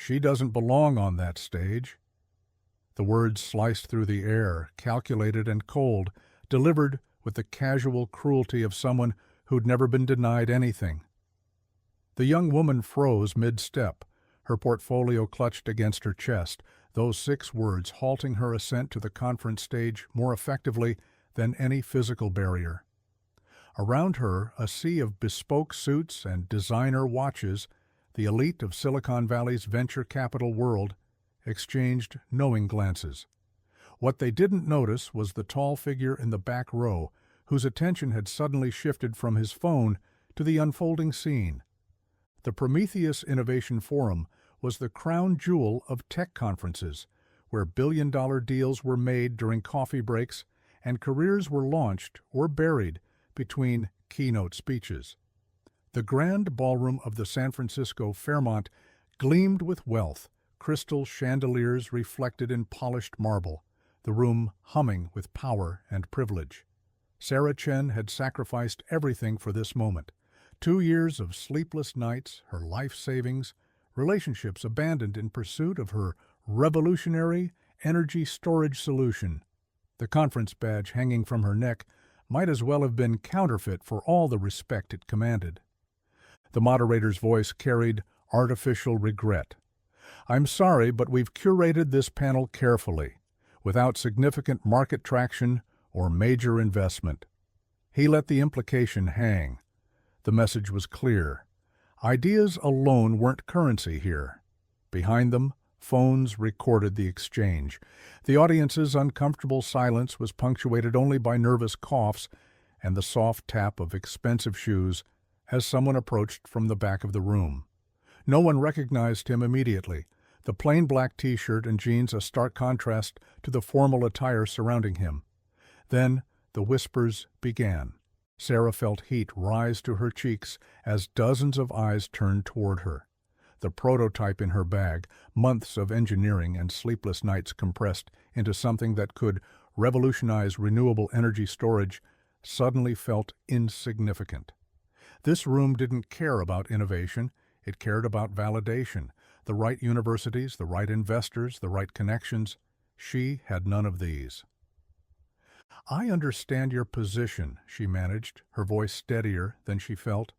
She doesn't belong on that stage." The words sliced through the air, calculated and cold, delivered with the casual cruelty of someone who'd never been denied anything. The young woman froze mid-step, her portfolio clutched against her chest, those 6 words halting her ascent to the conference stage more effectively than any physical barrier. Around her, a sea of bespoke suits and designer watches, the elite of Silicon Valley's venture capital world, exchanged knowing glances. What they didn't notice was the tall figure in the back row, whose attention had suddenly shifted from his phone to the unfolding scene. The Prometheus Innovation Forum was the crown jewel of tech conferences, where billion-dollar deals were made during coffee breaks and careers were launched or buried between keynote speeches. The grand ballroom of the San Francisco Fairmont gleamed with wealth, crystal chandeliers reflected in polished marble, the room humming with power and privilege. Sarah Chen had sacrificed everything for this moment. 2 years of sleepless nights, her life savings, relationships abandoned in pursuit of her revolutionary energy storage solution. The conference badge hanging from her neck might as well have been counterfeit for all the respect it commanded. The moderator's voice carried artificial regret. "I'm sorry, but we've curated this panel carefully, without significant market traction or major investment." He let the implication hang. The message was clear. Ideas alone weren't currency here. Behind them, phones recorded the exchange. The audience's uncomfortable silence was punctuated only by nervous coughs and the soft tap of expensive shoes as someone approached from the back of the room. No one recognized him immediately, the plain black t-shirt and jeans a stark contrast to the formal attire surrounding him. Then the whispers began. Sarah felt heat rise to her cheeks as dozens of eyes turned toward her. The prototype in her bag, months of engineering and sleepless nights compressed into something that could revolutionize renewable energy storage, suddenly felt insignificant. This room didn't care about innovation, it cared about validation. The right universities, the right investors, the right connections. She had none of these. "I understand your position," she managed, her voice steadier than she felt.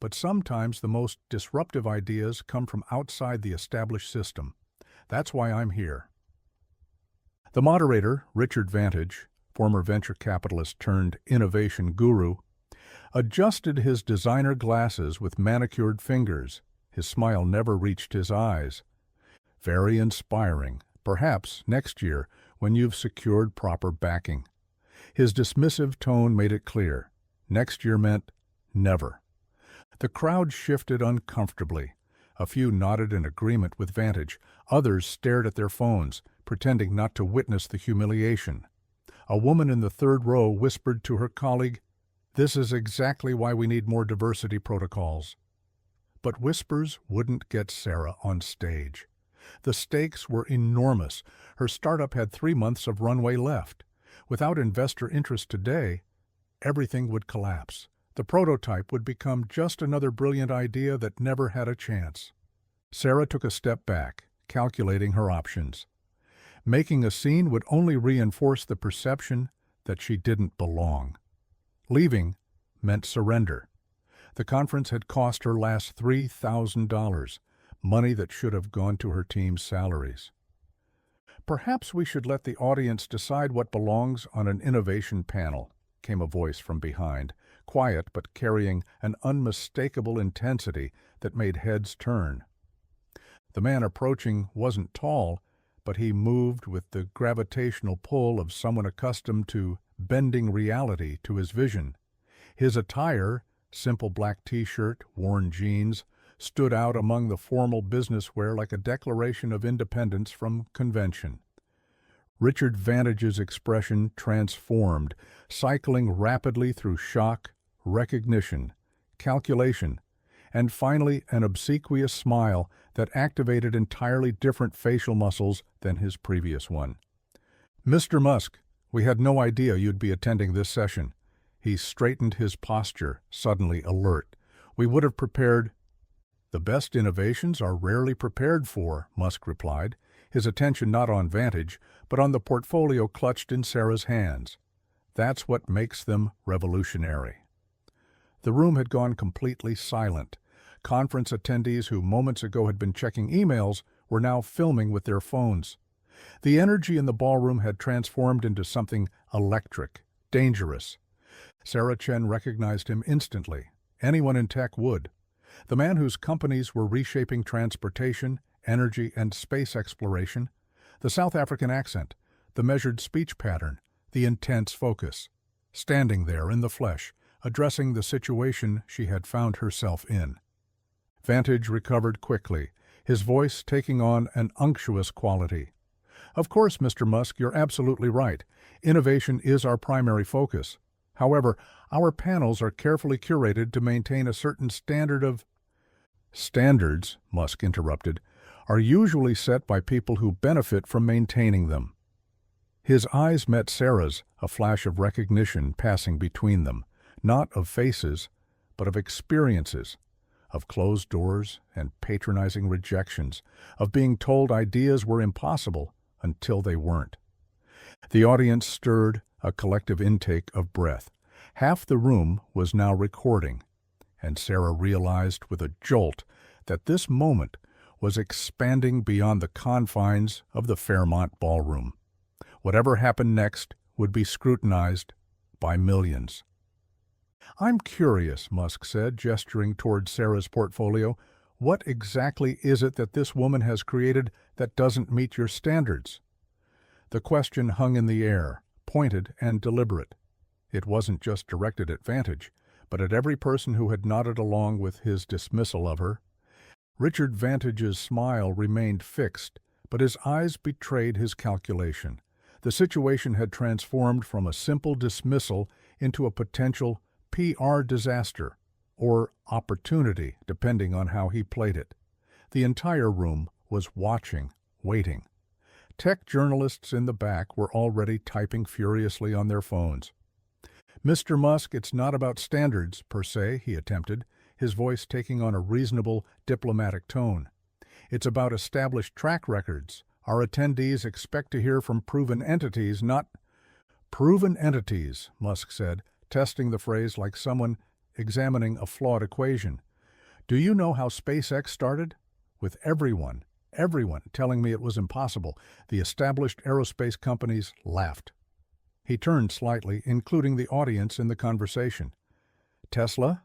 "But sometimes the most disruptive ideas come from outside the established system. That's why I'm here." The moderator, Richard Vantage, former venture capitalist turned innovation guru, adjusted his designer glasses with manicured fingers. His smile never reached his eyes. "Very inspiring. Perhaps next year, when you've secured proper backing." His dismissive tone made it clear. Next year meant never. The crowd shifted uncomfortably. A few nodded in agreement with Vantage. Others stared at their phones, pretending not to witness the humiliation. A woman in the third row whispered to her colleague, "This is exactly why we need more diversity protocols." But whispers wouldn't get Sarah on stage. The stakes were enormous. Her startup had 3 months of runway left. Without investor interest today, everything would collapse. The prototype would become just another brilliant idea that never had a chance. Sarah took a step back, calculating her options. Making a scene would only reinforce the perception that she didn't belong. Leaving meant surrender. The conference had cost her last $3,000, money that should have gone to her team's salaries. "Perhaps we should let the audience decide what belongs on an innovation panel," came a voice from behind, quiet but carrying an unmistakable intensity that made heads turn. The man approaching wasn't tall, but he moved with the gravitational pull of someone accustomed to bending reality to his vision. His attire, simple black t-shirt, worn jeans, stood out among the formal business wear like a declaration of independence from convention. Richard Vantage's expression transformed, cycling rapidly through shock, recognition, calculation, and finally an obsequious smile that activated entirely different facial muscles than his previous one. "Mr. Musk, we had no idea you'd be attending this session." He straightened his posture, suddenly alert. "We would have prepared—" The best innovations are rarely prepared for, Musk replied, his attention not on Vantage, but on the portfolio clutched in Sarah's hands. That's what makes them revolutionary. The room had gone completely silent. Conference attendees who moments ago had been checking emails were now filming with their phones. The energy in the ballroom had transformed into something electric, dangerous. Sarah Chen recognized him instantly. Anyone in tech would. The man whose companies were reshaping transportation, energy, and space exploration. The South African accent, the measured speech pattern, the intense focus. Standing there in the flesh, addressing the situation she had found herself in. Vantage recovered quickly, his voice taking on an unctuous quality. Of course, Mr. Musk, you're absolutely right. Innovation is our primary focus. However, our panels are carefully curated to maintain a certain standard of... Standards, Musk interrupted, are usually set by people who benefit from maintaining them. His eyes met Sarah's, a flash of recognition passing between them, not of faces, but of experiences, of closed doors and patronizing rejections, of being told ideas were impossible until they weren't. The audience stirred, a collective intake of breath. Half the room was now recording, and Sarah realized with a jolt that this moment was expanding beyond the confines of the Fairmont ballroom. Whatever happened next would be scrutinized by millions. I'm curious, Musk said, gesturing toward Sarah's portfolio. What exactly is it that this woman has created that doesn't meet your standards? The question hung in the air, pointed and deliberate. It wasn't just directed at Vantage, but at every person who had nodded along with his dismissal of her. Richard Vantage's smile remained fixed, but his eyes betrayed his calculation. The situation had transformed from a simple dismissal into a potential PR disaster, or opportunity, depending on how he played it. The entire room was watching, waiting. Tech journalists in the back were already typing furiously on their phones. Mr. Musk, it's not about standards, per se, he attempted, his voice taking on a reasonable, diplomatic tone. It's about established track records. Our attendees expect to hear from proven entities, not... Proven entities, Musk said, testing the phrase like someone examining a flawed equation. Do you know how SpaceX started? With everyone telling me it was impossible. The established aerospace companies laughed. He turned slightly, including the audience in the conversation. Tesla?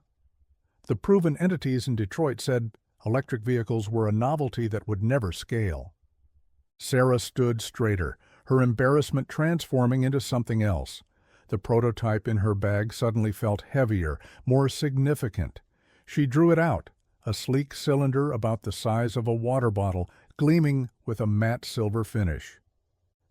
The proven entities in Detroit said electric vehicles were a novelty that would never scale. Sarah stood straighter, her embarrassment transforming into something else. The prototype in her bag suddenly felt heavier, more significant. She drew it out, a sleek cylinder about the size of a water bottle, gleaming with a matte silver finish.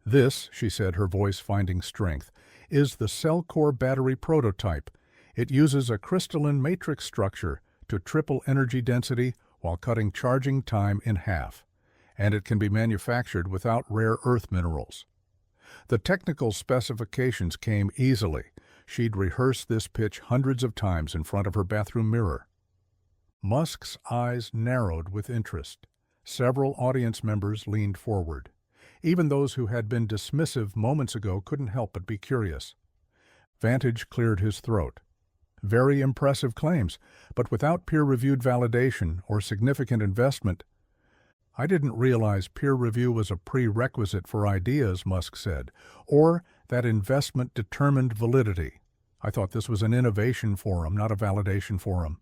This, she said, her voice finding strength, is the cell-core battery prototype. It uses a crystalline matrix structure to triple energy density while cutting charging time in half, and it can be manufactured without rare earth minerals. The technical specifications came easily. She'd rehearsed this pitch hundreds of times in front of her bathroom mirror. Musk's eyes narrowed with interest. Several audience members leaned forward. Even those who had been dismissive moments ago couldn't help but be curious. Vantage cleared his throat. Very impressive claims, but without peer-reviewed validation or significant investment. I didn't realize peer review was a prerequisite for ideas, Musk said, or that investment determined validity. I thought this was an innovation forum, not a validation forum.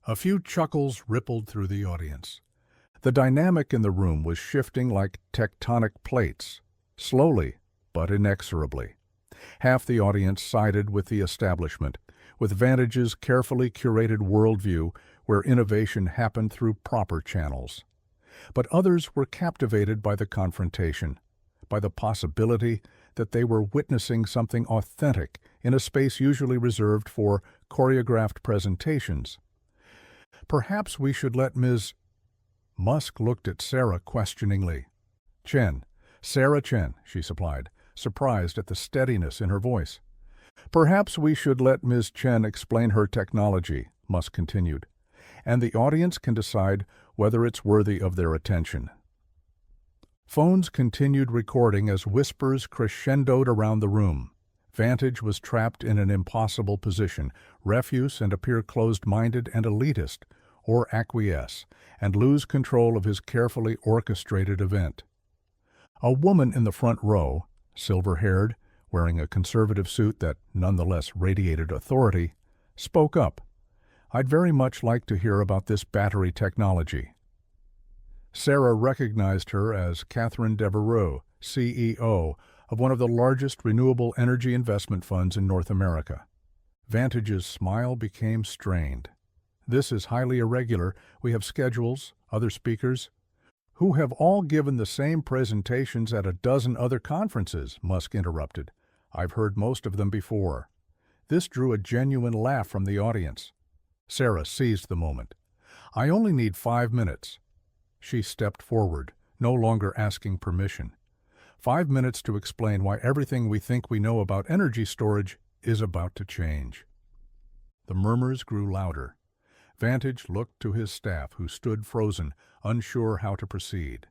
A few chuckles rippled through the audience. The dynamic in the room was shifting like tectonic plates, slowly but inexorably. Half the audience sided with the establishment, with Vantage's carefully curated worldview where innovation happened through proper channels. But others were captivated by the confrontation, by the possibility that they were witnessing something authentic in a space usually reserved for choreographed presentations. Perhaps we should let Ms. Musk looked at Sarah questioningly. Chen, Sarah Chen, she supplied, surprised at the steadiness in her voice. Perhaps we should let Ms. Chen explain her technology, Musk continued. and the audience can decide whether it's worthy of their attention. Phones continued recording as whispers crescendoed around the room. Vantage was trapped in an impossible position: refuse and appear closed-minded and elitist, or acquiesce and lose control of his carefully orchestrated event. A woman in the front row, silver-haired, wearing a conservative suit that nonetheless radiated authority, spoke up. "I'd very much like to hear about this battery technology." Sarah recognized her as Catherine Devereux, CEO of one of the largest renewable energy investment funds in North America. Vantage's smile became strained. "This is highly irregular. We have schedules, other speakers, who have all given the same presentations at a dozen other conferences," Musk interrupted. "I've heard most of them before." This drew a genuine laugh from the audience. Sarah seized the moment. "I only need 5 minutes." She stepped forward, no longer asking permission. 5 minutes to explain why everything we think we know about energy storage is about to change. The murmurs grew louder. Vantage looked to his staff, who stood frozen, unsure how to proceed.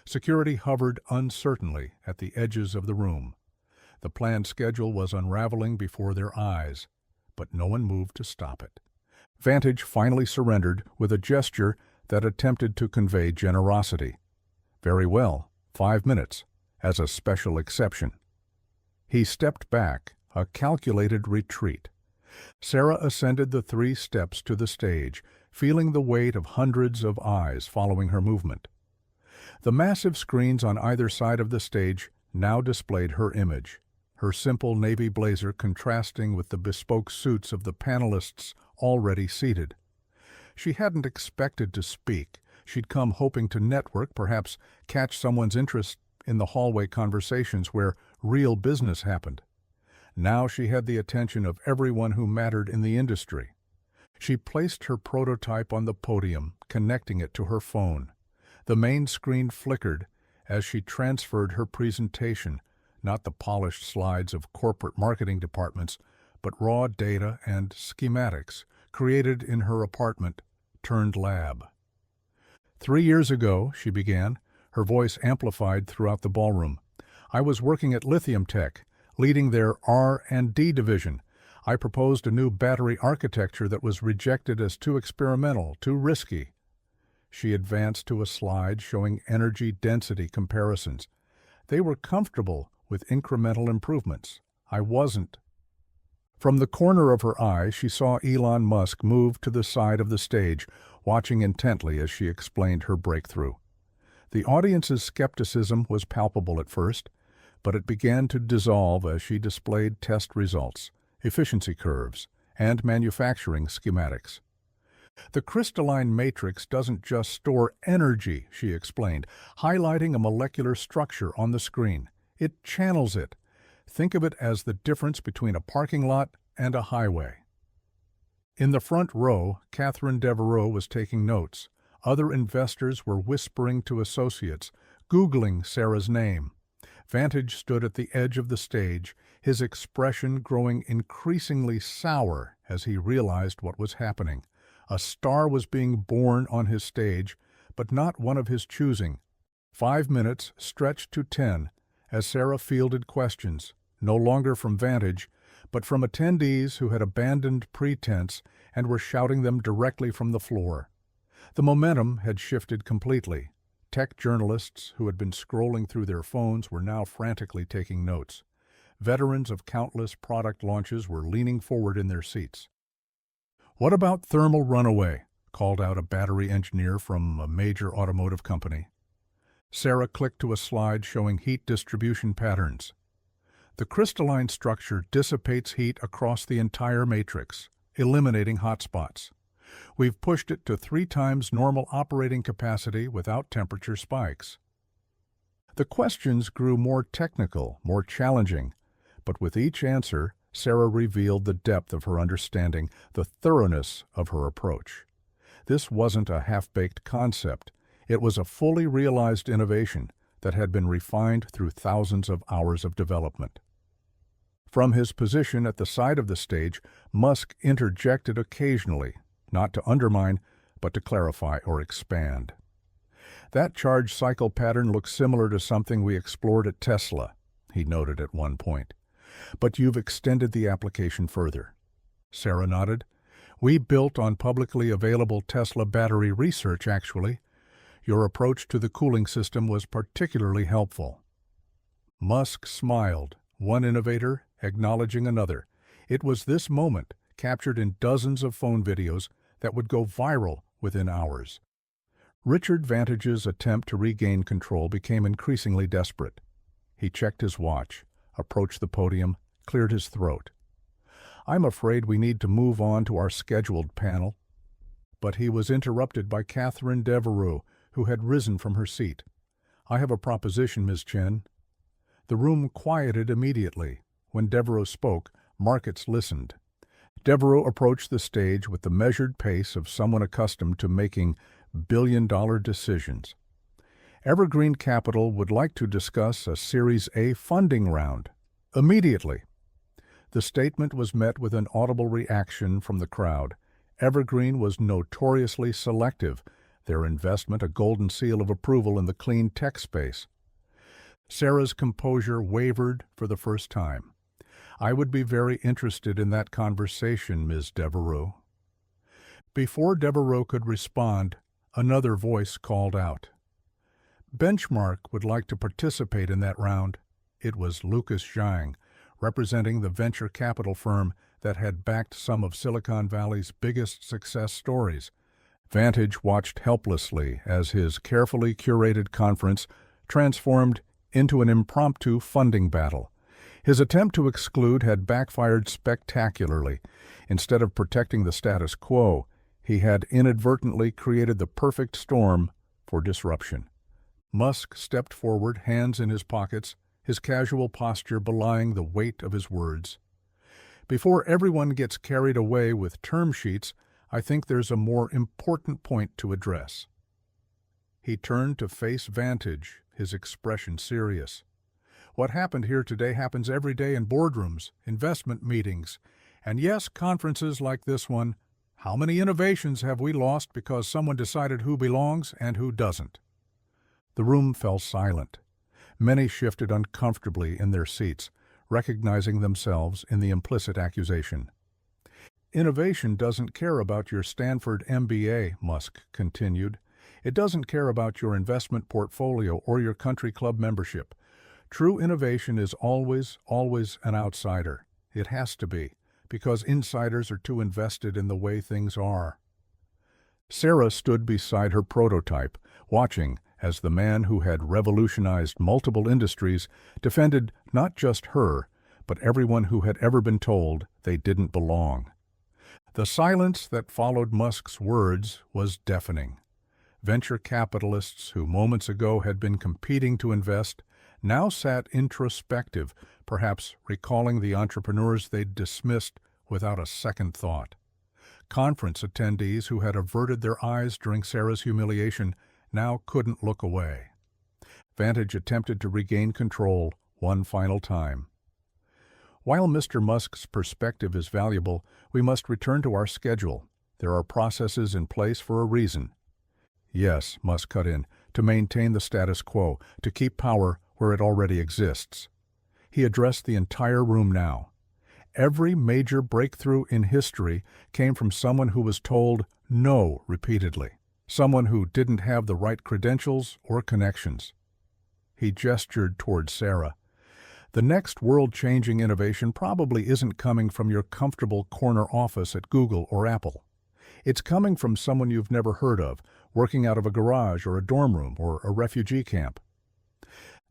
Security hovered uncertainly at the edges of the room. The planned schedule was unraveling before their eyes, but no one moved to stop it. Vantage finally surrendered with a gesture that attempted to convey generosity. "Very well, 5 minutes, as a special exception." He stepped back, a calculated retreat. Sarah ascended the 3 steps to the stage, feeling the weight of hundreds of eyes following her movement. The massive screens on either side of the stage now displayed her image, her simple navy blazer contrasting with the bespoke suits of the panelists already seated. She hadn't expected to speak. She'd come hoping to network, perhaps catch someone's interest in the hallway conversations where real business happened. Now she had the attention of everyone who mattered in the industry. She placed her prototype on the podium, connecting it to her phone. The main screen flickered as she transferred her presentation, not the polished slides of corporate marketing departments, but raw data and schematics created in her apartment turned lab. 3 years ago, she began, her voice amplified throughout the ballroom. "I was working at Lithium Tech, leading their R&D division. I proposed a new battery architecture that was rejected as too experimental, too risky." She advanced to a slide showing energy density comparisons. "They were comfortable with incremental improvements. I wasn't." From the corner of her eye, she saw Elon Musk move to the side of the stage, watching intently as she explained her breakthrough. The audience's skepticism was palpable at first, but it began to dissolve as she displayed test results, efficiency curves, and manufacturing schematics. "The crystalline matrix doesn't just store energy," she explained, highlighting a molecular structure on the screen. "It channels it. Think of it as the difference between a parking lot and a highway." In the front row, Catherine Devereux was taking notes. Other investors were whispering to associates, Googling Sarah's name. Vantage stood at the edge of the stage, his expression growing increasingly sour as he realized what was happening. A star was being born on his stage, but not one of his choosing. 5 minutes stretched to 10 as Sarah fielded questions, no longer from Vantage, but from attendees who had abandoned pretense and were shouting them directly from the floor. The momentum had shifted completely. Tech journalists who had been scrolling through their phones were now frantically taking notes. Veterans of countless product launches were leaning forward in their seats. "What about thermal runaway?" called out a battery engineer from a major automotive company. Sarah clicked to a slide showing heat distribution patterns. "The crystalline structure dissipates heat across the entire matrix, eliminating hotspots. We've pushed it to 3 times normal operating capacity without temperature spikes." The questions grew more technical, more challenging, but with each answer, Sarah revealed the depth of her understanding, the thoroughness of her approach. This wasn't a half-baked concept. It was a fully realized innovation that had been refined through thousands of hours of development. From his position at the side of the stage, Musk interjected occasionally, not to undermine, but to clarify or expand. That charge cycle pattern looks similar to something we explored at Tesla, he noted at one point. But you've extended the application further. Sarah nodded. We built on publicly available Tesla battery research, actually. Your approach to the cooling system was particularly helpful. Musk smiled, one innovator acknowledging another. It was this moment, captured in dozens of phone videos, that would go viral within hours. Richard Vantage's attempt to regain control became increasingly desperate. He checked his watch, approached the podium, cleared his throat. I'm afraid we need to move on to our scheduled panel. But he was interrupted by Catherine Devereux, who had risen from her seat. I have a proposition, Ms. Chen. The room quieted immediately. When Devereux spoke, markets listened. Devereux approached the stage with the measured pace of someone accustomed to making billion-dollar decisions. Evergreen Capital would like to discuss a Series A funding round. Immediately. The statement was met with an audible reaction from the crowd. Evergreen was notoriously selective, their investment a golden seal of approval in the clean tech space. Sarah's composure wavered for the first time. I would be very interested in that conversation, Ms. Devereux. Before Devereux could respond, another voice called out. Benchmark would like to participate in that round. It was Lucas Zhang, representing the venture capital firm that had backed some of Silicon Valley's biggest success stories. Vantage watched helplessly as his carefully curated conference transformed into an impromptu funding battle. His attempt to exclude had backfired spectacularly. Instead of protecting the status quo, he had inadvertently created the perfect storm for disruption. Musk stepped forward, hands in his pockets, his casual posture belying the weight of his words. Before everyone gets carried away with term sheets, I think there's a more important point to address. He turned to face Vantage, his expression serious. What happened here today happens every day in boardrooms, investment meetings, and yes, conferences like this one. How many innovations have we lost because someone decided who belongs and who doesn't? The room fell silent. Many shifted uncomfortably in their seats, recognizing themselves in the implicit accusation. Innovation doesn't care about your Stanford MBA, Musk continued. It doesn't care about your investment portfolio or your country club membership. True innovation is always an outsider. It has to be, because insiders are too invested in the way things are. Sarah stood beside her prototype, watching as the man who had revolutionized multiple industries defended not just her, but everyone who had ever been told they didn't belong. The silence that followed Musk's words was deafening. Venture capitalists who moments ago had been competing to invest now sat introspective, perhaps recalling the entrepreneurs they'd dismissed without a second thought. Conference attendees who had averted their eyes during Sarah's humiliation now couldn't look away. Vantage attempted to regain control one final time. While Mr. Musk's perspective is valuable, we must return to our schedule. There are processes in place for a reason. Yes, Musk cut in, to maintain the status quo, to keep power where it already exists. He addressed the entire room now. Every major breakthrough in history came from someone who was told no repeatedly, someone who didn't have the right credentials or connections. He gestured toward Sarah. The next world-changing innovation probably isn't coming from your comfortable corner office at Google or Apple. It's coming from someone you've never heard of, working out of a garage or a dorm room or a refugee camp.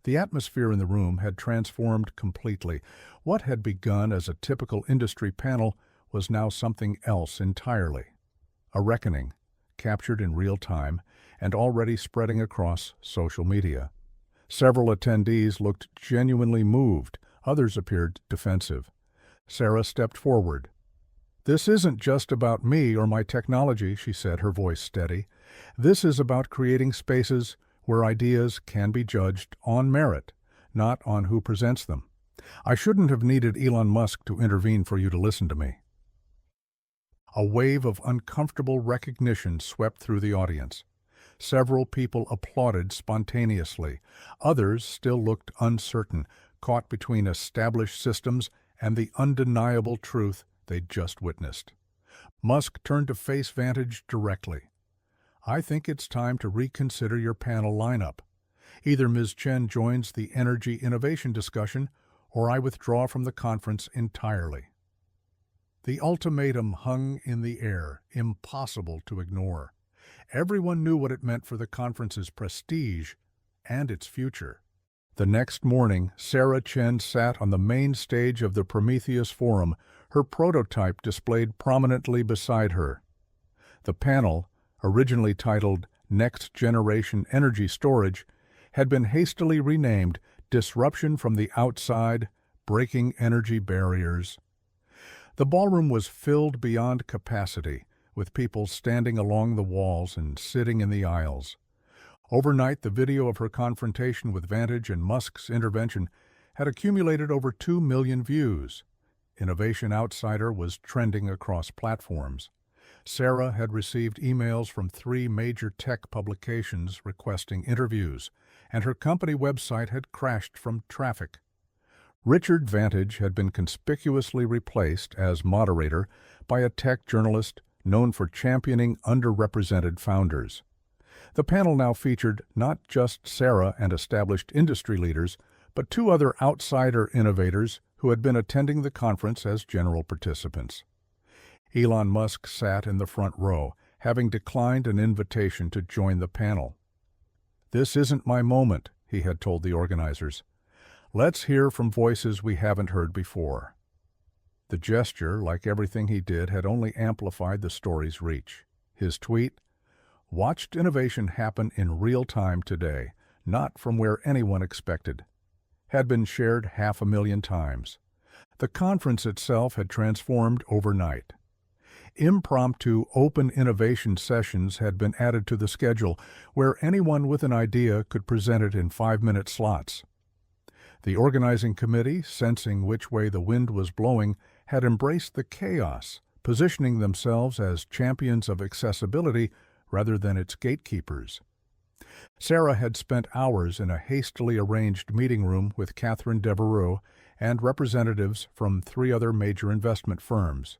The atmosphere in the room had transformed completely. What had begun as a typical industry panel was now something else entirely. A reckoning, captured in real time and already spreading across social media. Several attendees looked genuinely moved, others appeared defensive. Sarah stepped forward. This isn't just about me or my technology, she said, her voice steady. This is about creating spaces where ideas can be judged on merit, not on who presents them. I shouldn't have needed Elon Musk to intervene for you to listen to me. A wave of uncomfortable recognition swept through the audience. Several people applauded spontaneously. Others still looked uncertain, caught between established systems and the undeniable truth they'd just witnessed. Musk turned to face Vantage directly. "I think it's time to reconsider your panel lineup. Either Ms. Chen joins the energy innovation discussion, or I withdraw from the conference entirely." The ultimatum hung in the air, impossible to ignore. Everyone knew what it meant for the conference's prestige and its future. The next morning, Sarah Chen sat on the main stage of the Prometheus Forum, her prototype displayed prominently beside her. The panel, originally titled Next Generation Energy Storage, had been hastily renamed Disruption from the Outside, Breaking Energy Barriers. The ballroom was filled beyond capacity, with people standing along the walls and sitting in the aisles. Overnight, the video of her confrontation with Vantage and Musk's intervention had accumulated over 2 million views. Innovation Outsider was trending across platforms. Sarah had received emails from 3 major tech publications requesting interviews, and her company website had crashed from traffic. Richard Vantage had been conspicuously replaced as moderator by a tech journalist known for championing underrepresented founders. The panel now featured not just Sarah and established industry leaders, but 2 other outsider innovators who had been attending the conference as general participants. Elon Musk sat in the front row, having declined an invitation to join the panel. "This isn't my moment," he had told the organizers. "Let's hear from voices we haven't heard before." The gesture, like everything he did, had only amplified the story's reach. His tweet, "Watched innovation happen in real time today, not from where anyone expected," had been shared 500,000 times. The conference itself had transformed overnight. Impromptu open innovation sessions had been added to the schedule, where anyone with an idea could present it in 5-minute slots. The organizing committee, sensing which way the wind was blowing, had embraced the chaos, positioning themselves as champions of accessibility rather than its gatekeepers. Sarah had spent hours in a hastily arranged meeting room with Catherine Devereux and representatives from 3 other major investment firms.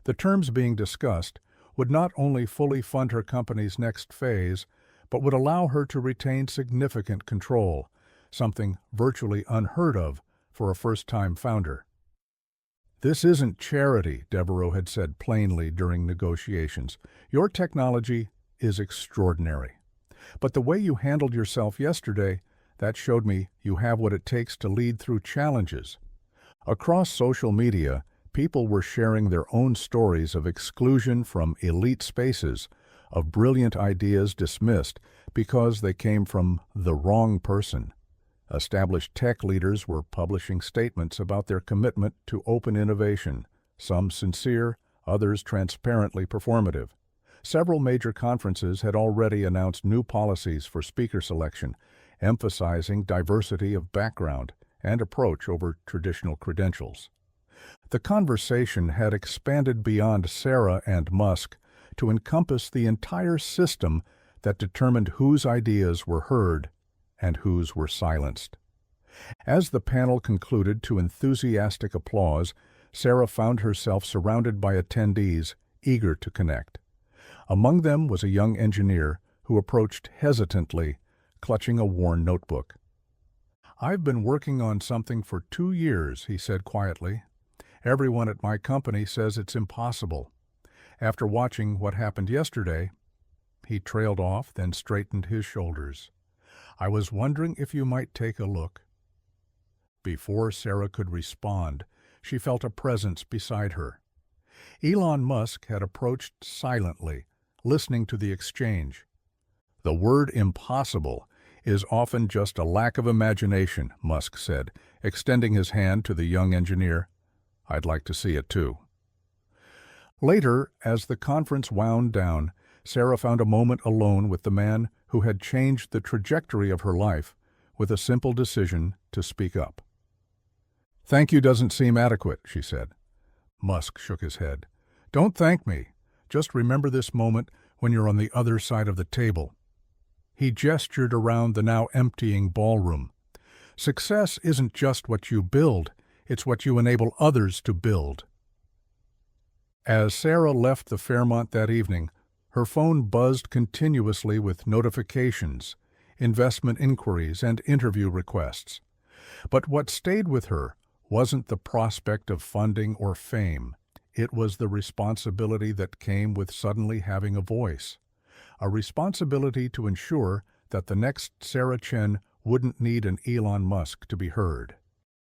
The terms being discussed would not only fully fund her company's next phase, but would allow her to retain significant control, something virtually unheard of for a first-time founder. "This isn't charity," Devereux had said plainly during negotiations. "Your technology is extraordinary. But the way you handled yourself yesterday, that showed me you have what it takes to lead through challenges." Across social media, people were sharing their own stories of exclusion from elite spaces, of brilliant ideas dismissed because they came from the wrong person. Established tech leaders were publishing statements about their commitment to open innovation, some sincere, others transparently performative. Several major conferences had already announced new policies for speaker selection, emphasizing diversity of background and approach over traditional credentials. The conversation had expanded beyond Sarah and Musk to encompass the entire system that determined whose ideas were heard and whose were silenced. As the panel concluded to enthusiastic applause, Sarah found herself surrounded by attendees eager to connect. Among them was a young engineer who approached hesitantly, clutching a worn notebook. "I've been working on something for 2 years," he said quietly. "Everyone at my company says it's impossible. After watching what happened yesterday," he trailed off, then straightened his shoulders. "I was wondering if you might take a look." Before Sarah could respond, she felt a presence beside her. Elon Musk had approached silently, listening to the exchange. "The word impossible is often just a lack of imagination," Musk said, extending his hand to the young engineer. "I'd like to see it too." Later, as the conference wound down, Sarah found a moment alone with the man who had changed the trajectory of her life with a simple decision to speak up. "Thank you doesn't seem adequate," she said. Musk shook his head. Don't thank me. Just remember this moment when you're on the other side of the table." He gestured around the now emptying ballroom. Success isn't just what you build, it's what you enable others to build. As Sarah left the Fairmont that evening, her phone buzzed continuously with notifications, investment inquiries, and interview requests. But what stayed with her wasn't the prospect of funding or fame. It was the responsibility that came with suddenly having a voice. A responsibility to ensure that the next Sarah Chen wouldn't need an Elon Musk to be heard.